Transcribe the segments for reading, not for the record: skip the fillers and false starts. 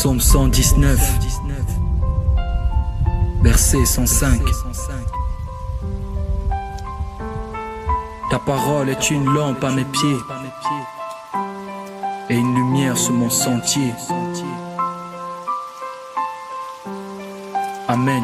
Psaume 119, verset 105. Ta parole est une lampe à mes pieds et une lumière sur mon sentier. Amen.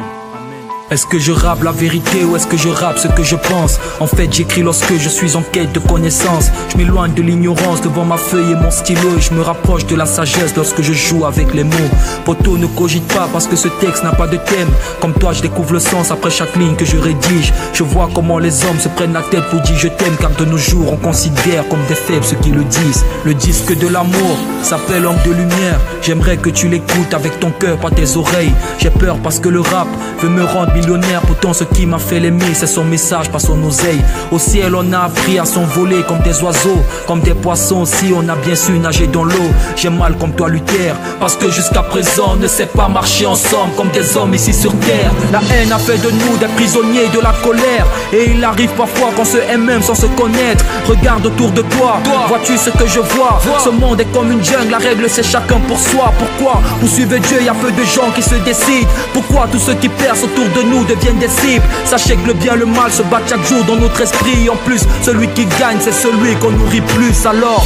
Est-ce que je rappe la vérité ou est-ce que je rappe ce que je pense? En fait j'écris lorsque je suis en quête de connaissances. Je m'éloigne de l'ignorance devant ma feuille et mon stylo, et je me rapproche de la sagesse lorsque je joue avec les mots. Poto, ne cogite pas parce que ce texte n'a pas de thème. Comme toi je découvre le sens après chaque ligne que je rédige. Je vois comment les hommes se prennent la tête pour dire je t'aime, car de nos jours on considère comme des faibles ceux qui le disent. Le disque de l'amour s'appelle Langue de lumière. J'aimerais que tu l'écoutes avec ton cœur, pas tes oreilles. J'ai peur parce que le rap veut me rendre millionnaire. Pourtant ce qui m'a fait l'aimer, c'est son message, pas son oseille. Au ciel on a appris à s'envoler comme des oiseaux, comme des poissons aussi on a bien su nager dans l'eau. J'ai mal comme toi Luther, parce que jusqu'à présent on ne sait pas marcher ensemble comme des hommes ici sur terre. La haine a fait de nous des prisonniers de la colère, et il arrive parfois qu'on se aime même sans se connaître. Regarde autour de toi, vois-tu ce que je vois? Ce monde est comme une jungle, la règle c'est chacun pour soi. Pourquoi pour suivre Dieu il y a peu de gens qui se décident? Pourquoi tous ceux qui percent autour de nous deviennent des cibles? Sachez que le bien et le mal se battent chaque jour dans notre esprit. En plus, celui qui gagne c'est celui qu'on nourrit plus. Alors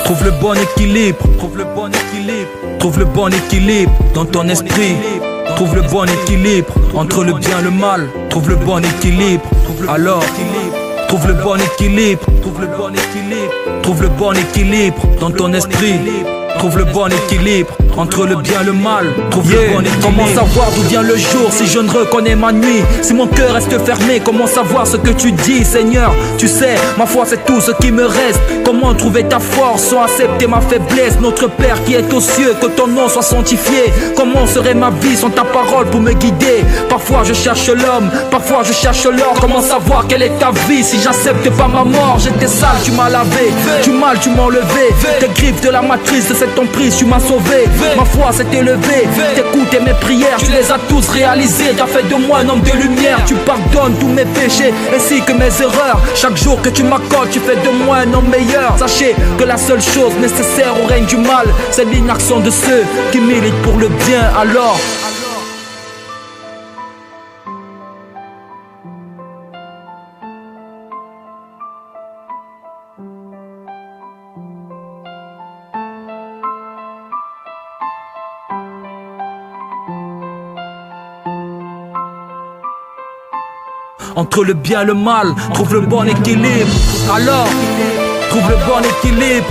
trouve le bon équilibre, trouve le bon équilibre, trouve le bon équilibre dans ton esprit. Trouve le bon équilibre entre le bien et le mal. Trouve le bon équilibre. Alors trouve le bon équilibre, trouve le bon équilibre, trouve le bon équilibre dans ton esprit. Trouve le bon équilibre entre le bien et le mal. Trouve le bon équilibre. Comment savoir d'où vient le jour si je ne reconnais ma nuit? Si mon cœur reste fermé, comment savoir ce que tu dis? Seigneur, tu sais, ma foi c'est tout ce qui me reste. Comment trouver ta force sans accepter ma faiblesse? Notre Père qui est aux cieux, que ton nom soit sanctifié. Comment serait ma vie sans ta parole pour me guider? Parfois je cherche l'homme, parfois je cherche l'or. Comment savoir quelle est ta vie si j'accepte pas ma mort? J'étais sale, tu m'as lavé, du mal tu m'as enlevé. Des griffes de la matrice, de cette emprise tu m'as sauvé. Ma foi s'est élevée, t'écoutes et mes prières, tu les as tous réalisées. Tu as fait de moi un homme de lumière. Tu pardonnes tous mes péchés ainsi que mes erreurs. Chaque jour que tu m'accordes, tu fais de moi un homme meilleur. Sachez que la seule chose nécessaire au règne du mal, c'est l'inaction de ceux qui militent pour le bien. Alors entre le bien et le mal, trouve le bon équilibre. Alors, trouve le bon équilibre.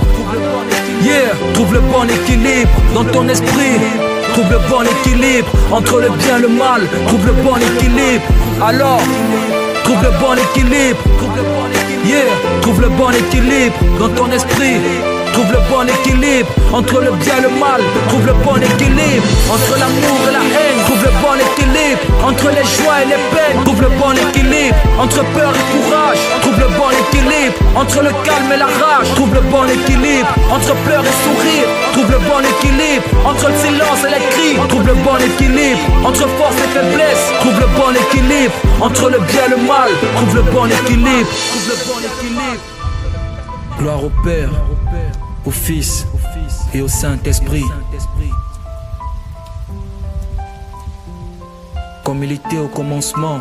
Yeah, trouve le bon équilibre dans ton esprit. Trouve le bon équilibre entre le bien et le mal. Trouve le bon équilibre. Alors, trouve le bon équilibre. Yeah, trouve le bon équilibre dans ton esprit. Trouve le bon équilibre entre le bien et le mal. Trouve le bon équilibre entre l'amour et la haine. Trouve le bon équilibre entre les joies et les peines. Trouve le bon équilibre entre peur et courage. Trouve le bon équilibre entre le calme et la rage. Trouve le bon équilibre entre pleurs et sourire. Trouve le bon équilibre entre le silence et les cris. Trouve le bon équilibre entre force et faiblesse. Trouve le bon équilibre entre le bien et le mal. Trouve le bon équilibre. Trouve le bon équilibre. Gloire au Père, au Fils et au Saint-Esprit, comme il était au commencement,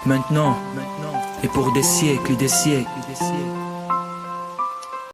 maintenant et pour des siècles et des siècles.